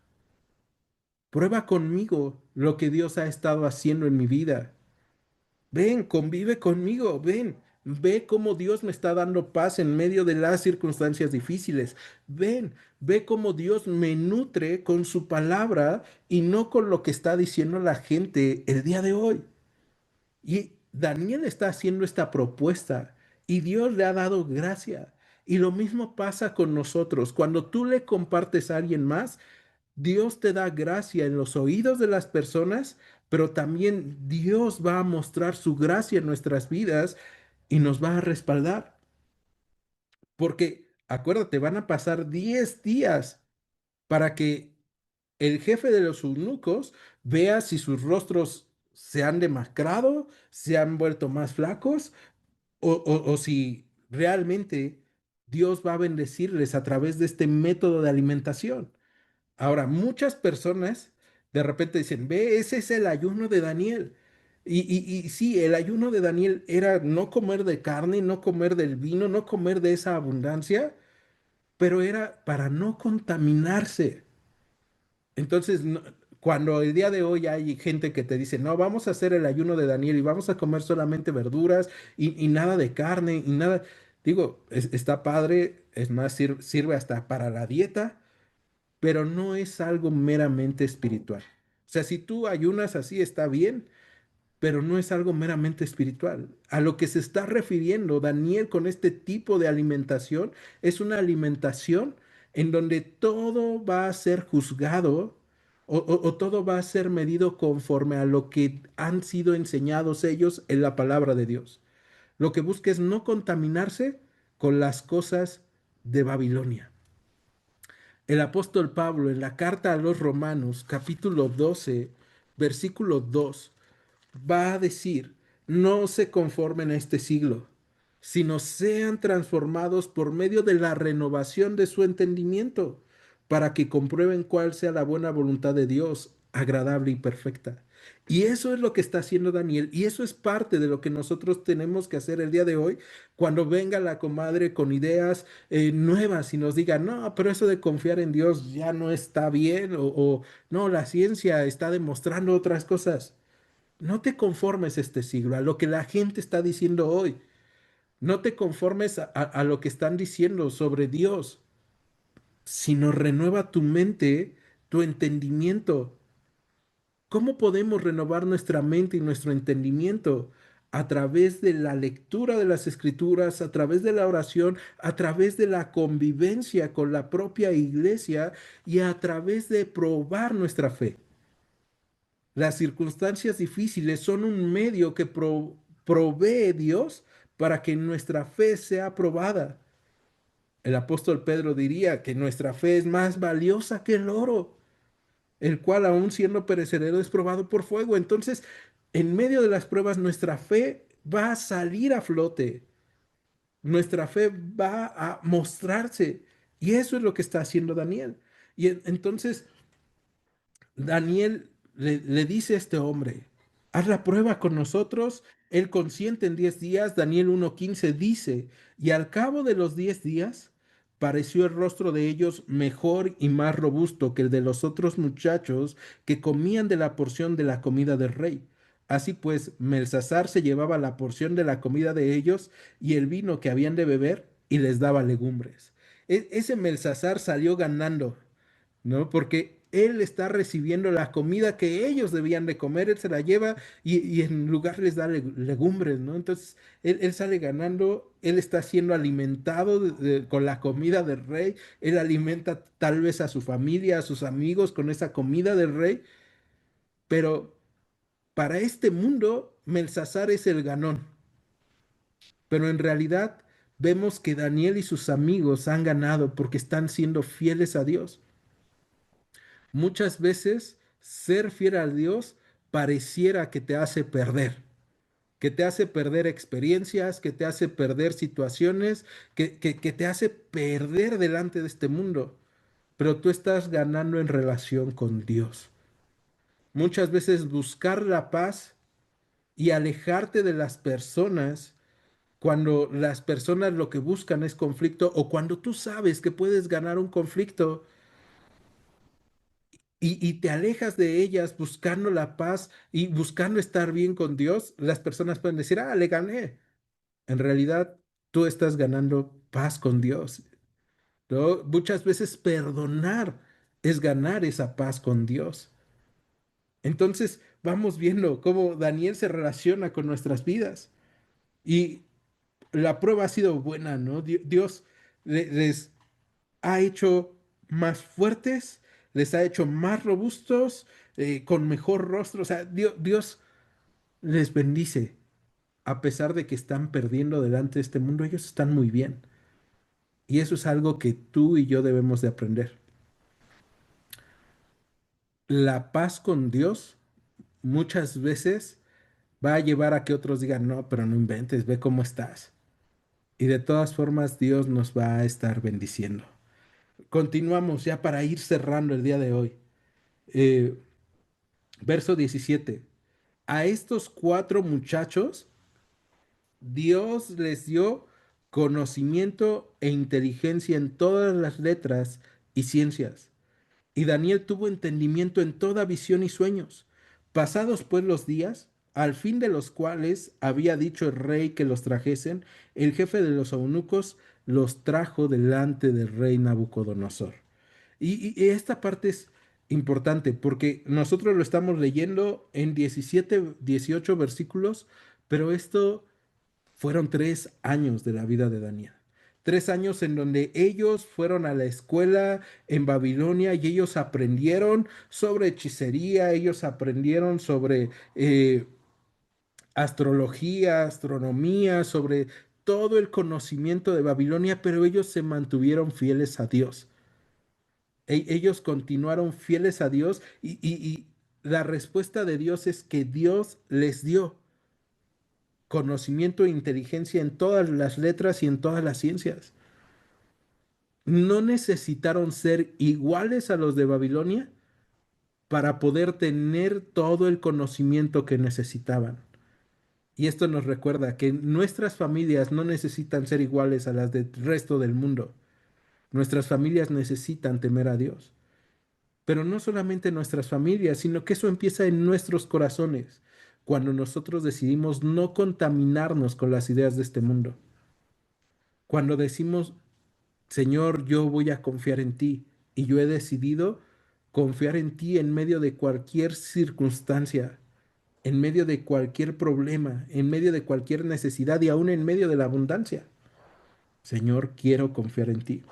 Prueba conmigo lo que Dios ha estado haciendo en mi vida. Ven, convive conmigo, ven, ve cómo Dios me está dando paz en medio de las circunstancias difíciles. Ven, ve cómo Dios me nutre con su palabra y no con lo que está diciendo la gente el día de hoy. Y Daniel está haciendo esta propuesta y Dios le ha dado gracia. Y lo mismo pasa con nosotros. Cuando tú le compartes a alguien más, Dios te da gracia en los oídos de las personas, pero también Dios va a mostrar su gracia en nuestras vidas y nos va a respaldar. Porque acuérdate, van a pasar 10 días para que el jefe de los eunucos vea si sus rostros se han demacrado, se han vuelto más flacos o si realmente Dios va a bendecirles a través de este método de alimentación. Ahora, muchas personas de repente dicen, ve, ese es el ayuno de Daniel. Y sí, el ayuno de Daniel era no comer de carne, no comer del vino, no comer de esa abundancia, pero era para no contaminarse. Entonces, cuando el día de hoy hay gente que te dice, no, vamos a hacer el ayuno de Daniel y vamos a comer solamente verduras y nada de carne y nada, digo, está padre, es más, sirve hasta para la dieta, pero no es algo meramente espiritual. O sea, si tú ayunas así está bien, pero no es algo meramente espiritual. A lo que se está refiriendo Daniel con este tipo de alimentación es una alimentación en donde todo va a ser juzgado o todo va a ser medido conforme a lo que han sido enseñados ellos en la palabra de Dios. Lo que busca es no contaminarse con las cosas de Babilonia. El apóstol Pablo en la carta a los Romanos, capítulo 12, versículo 2, va a decir, no se conformen a este siglo, sino sean transformados por medio de la renovación de su entendimiento, para que comprueben cuál sea la buena voluntad de Dios, agradable y perfecta. Y eso es lo que está haciendo Daniel. Y eso es parte de lo que nosotros tenemos que hacer el día de hoy cuando venga la comadre con ideas nuevas y nos diga, no, pero eso de confiar en Dios ya no está bien o no, la ciencia está demostrando otras cosas. No te conformes este siglo a lo que la gente está diciendo hoy. No te conformes a lo que están diciendo sobre Dios, sino renueva tu mente, tu entendimiento. ¿Cómo podemos renovar nuestra mente y nuestro entendimiento? A través de la lectura de las escrituras, a través de la oración, a través de la convivencia con la propia iglesia y a través de probar nuestra fe. Las circunstancias difíciles son un medio que provee Dios para que nuestra fe sea probada. El apóstol Pedro diría que nuestra fe es más valiosa que el oro, el cual aun siendo perecedero es probado por fuego. Entonces, en medio de las pruebas, nuestra fe va a salir a flote, nuestra fe va a mostrarse. Y eso es lo que está haciendo Daniel. Y entonces Daniel le dice a este hombre, haz la prueba con nosotros. Él consiente en 10 días. Daniel 1:15 dice, y al cabo de los 10 días pareció el rostro de ellos mejor y más robusto que el de los otros muchachos que comían de la porción de la comida del rey. Así pues, Belsasar se llevaba la porción de la comida de ellos y el vino que habían de beber y les daba legumbres. Ese Belsasar salió ganando, ¿no? Porque él está recibiendo la comida que ellos debían de comer, él se la lleva y en lugar les da legumbres, ¿no? Entonces, él sale ganando, él está siendo alimentado con la comida del rey, él alimenta tal vez a su familia, a sus amigos con esa comida del rey, pero para este mundo, Belsasar es el ganón, pero en realidad vemos que Daniel y sus amigos han ganado porque están siendo fieles a Dios. Muchas veces ser fiel a Dios pareciera que te hace perder, que te hace perder experiencias, que te hace perder situaciones, que te hace perder delante de este mundo, pero tú estás ganando en relación con Dios. Muchas veces buscar la paz y alejarte de las personas cuando las personas lo que buscan es conflicto o cuando tú sabes que puedes ganar un conflicto y te alejas de ellas buscando la paz y buscando estar bien con Dios, las personas pueden decir, ah, le gané. En realidad, tú estás ganando paz con Dios, ¿no? Muchas veces perdonar es ganar esa paz con Dios. Entonces, vamos viendo cómo Daniel se relaciona con nuestras vidas. Y la prueba ha sido buena, ¿no? Dios les ha hecho más fuertes, les ha hecho más robustos, con mejor rostro. O sea, Dios les bendice. A pesar de que están perdiendo delante de este mundo, ellos están muy bien. Y eso es algo que tú y yo debemos de aprender. La paz con Dios muchas veces va a llevar a que otros digan, no, pero no inventes, ve cómo estás. Y de todas formas, Dios nos va a estar bendiciendo. Continuamos ya para ir cerrando el día de hoy. Eh, Verso 17. A estos cuatro muchachos, Dios les dio conocimiento e inteligencia en todas las letras y ciencias. Y Daniel tuvo entendimiento en toda visión y sueños. Pasados pues los días, al fin de los cuales había dicho el rey que los trajesen, el jefe de los eunucos los trajo delante del rey Nabucodonosor. Y esta parte es importante porque nosotros lo estamos leyendo en 17, 18 versículos, pero esto fueron 3 años de la vida de Daniel. 3 años en donde ellos fueron a la escuela en Babilonia y ellos aprendieron sobre hechicería, ellos aprendieron sobre astrología, astronomía, sobre todo el conocimiento de Babilonia, pero ellos se mantuvieron fieles a Dios. Ellos continuaron fieles a Dios y la respuesta de Dios es que Dios les dio conocimiento e inteligencia en todas las letras y en todas las ciencias. No necesitaron ser iguales a los de Babilonia para poder tener todo el conocimiento que necesitaban. Y esto nos recuerda que nuestras familias no necesitan ser iguales a las del resto del mundo. Nuestras familias necesitan temer a Dios. Pero no solamente nuestras familias, sino que eso empieza en nuestros corazones, cuando nosotros decidimos no contaminarnos con las ideas de este mundo. Cuando decimos, Señor, yo voy a confiar en ti y yo he decidido confiar en ti en medio de cualquier circunstancia, en medio de cualquier problema, en medio de cualquier necesidad y aún en medio de la abundancia. Señor, quiero confiar en ti.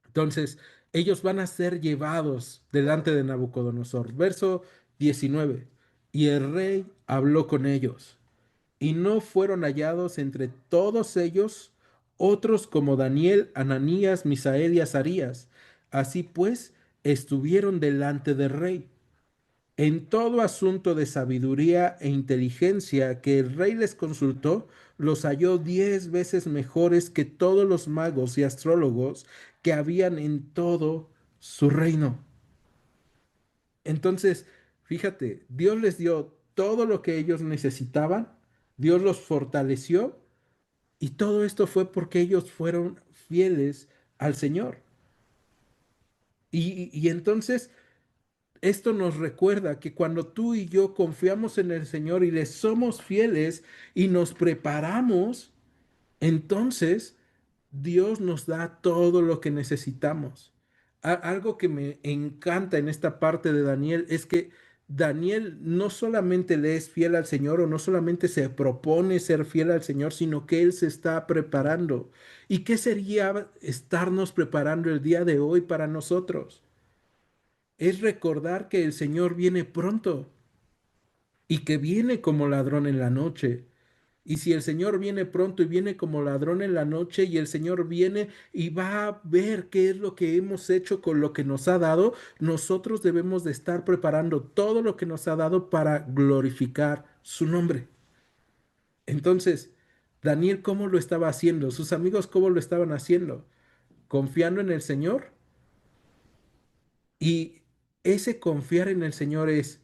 Entonces, ellos van a ser llevados delante de Nabucodonosor. Verso 19. Y el rey habló con ellos, y no fueron hallados entre todos ellos otros como Daniel, Ananías, Misael y Azarías. Así pues, estuvieron delante del rey. En todo asunto de sabiduría e inteligencia que el rey les consultó, los halló 10 veces mejores que todos los magos y astrólogos que habían en todo su reino. Entonces, fíjate, Dios les dio todo lo que ellos necesitaban, Dios los fortaleció y todo esto fue porque ellos fueron fieles al Señor. Y entonces esto nos recuerda que cuando tú y yo confiamos en el Señor y le somos fieles y nos preparamos, entonces Dios nos da todo lo que necesitamos. Algo que me encanta en esta parte de Daniel es que Daniel no solamente le es fiel al Señor o no solamente se propone ser fiel al Señor, sino que él se está preparando. ¿Y qué sería estarnos preparando el día de hoy para nosotros? Es recordar que el Señor viene pronto y que viene como ladrón en la noche. Y si el Señor viene pronto y viene como ladrón en la noche y el Señor viene y va a ver qué es lo que hemos hecho con lo que nos ha dado, nosotros debemos de estar preparando todo lo que nos ha dado para glorificar su nombre. Entonces, Daniel, ¿cómo lo estaba haciendo? Sus amigos, ¿cómo lo estaban haciendo? Confiando en el Señor. Y ese confiar en el Señor es,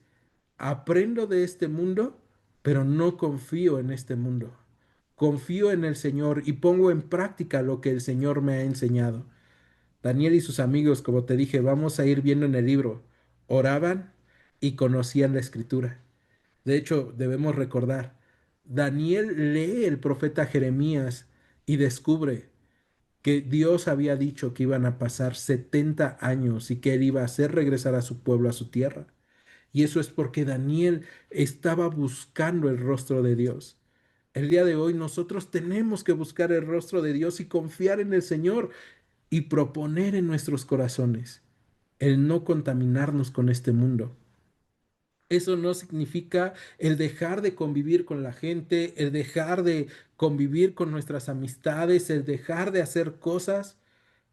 aprendo de este mundo, pero no confío en este mundo. Confío en el Señor y pongo en práctica lo que el Señor me ha enseñado. Daniel y sus amigos, como te dije, vamos a ir viendo en el libro, oraban y conocían la escritura. De hecho, debemos recordar, Daniel lee el profeta Jeremías y descubre que Dios había dicho que iban a pasar 70 años y que él iba a hacer regresar a su pueblo a su tierra. Y eso es porque Daniel estaba buscando el rostro de Dios. El día de hoy nosotros tenemos que buscar el rostro de Dios y confiar en el Señor y proponer en nuestros corazones el no contaminarnos con este mundo. Eso no significa el dejar de convivir con la gente, el dejar de convivir con nuestras amistades, el dejar de hacer cosas.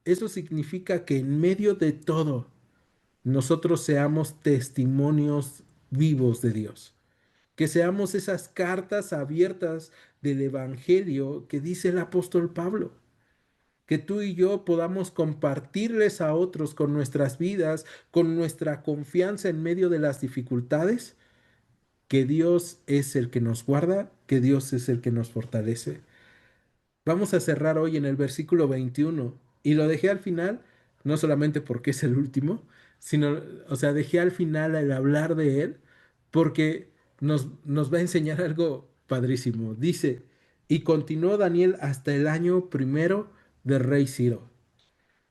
Eso significa que en medio de todo nosotros seamos testimonios vivos de Dios, que seamos esas cartas abiertas del Evangelio que dice el apóstol Pablo, que tú y yo podamos compartirles a otros con nuestras vidas, con nuestra confianza en medio de las dificultades, que Dios es el que nos guarda, que Dios es el que nos fortalece. Vamos a cerrar hoy en el versículo 21 y lo dejé al final, no solamente porque es el último, sino, o sea, dejé al final el hablar de él porque nos va a enseñar algo padrísimo. Dice, y continuó Daniel hasta el año primero del rey Ciro.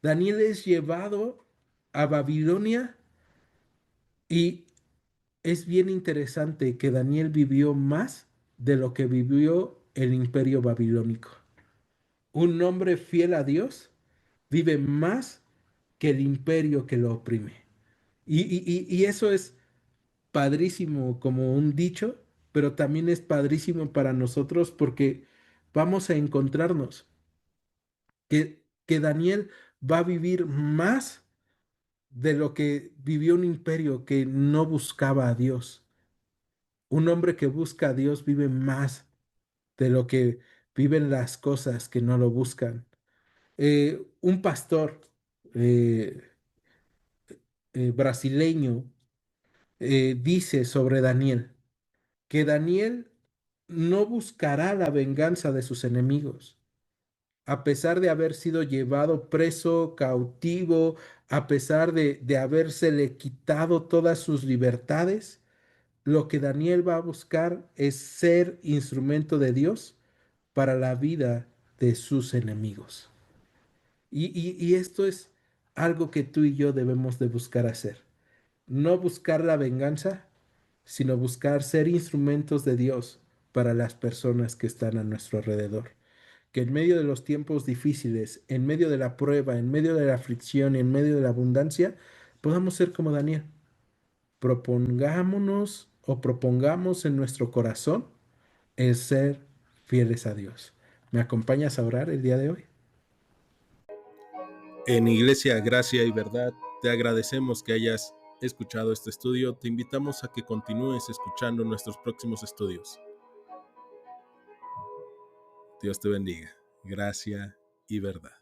Daniel es llevado a Babilonia y es bien interesante que Daniel vivió más de lo que vivió el imperio babilónico. Un hombre fiel a Dios vive más que el imperio que lo oprime. Y eso es padrísimo como un dicho, pero también es padrísimo para nosotros porque vamos a encontrarnos que Daniel va a vivir más de lo que vivió un imperio que no buscaba a Dios. Un hombre que busca a Dios vive más de lo que viven las cosas que no lo buscan. Un pastor eh, brasileño dice sobre Daniel, que Daniel no buscará la venganza de sus enemigos, a pesar de haber sido llevado preso, cautivo, a pesar de habérsele quitado todas sus libertades. Lo que Daniel va a buscar es ser instrumento de Dios para la vida de sus enemigos. Y esto es algo que tú y yo debemos de buscar hacer. No buscar la venganza, sino buscar ser instrumentos de Dios para las personas que están a nuestro alrededor. Que en medio de los tiempos difíciles, en medio de la prueba, en medio de la aflicción y en medio de la abundancia, podamos ser como Daniel. Propongámonos o propongamos en nuestro corazón el ser fieles a Dios. ¿Me acompañas a orar el día de hoy? En Iglesia Gracia y Verdad, te agradecemos que hayas escuchado este estudio. Te invitamos a que continúes escuchando nuestros próximos estudios. Dios te bendiga. Gracia y Verdad.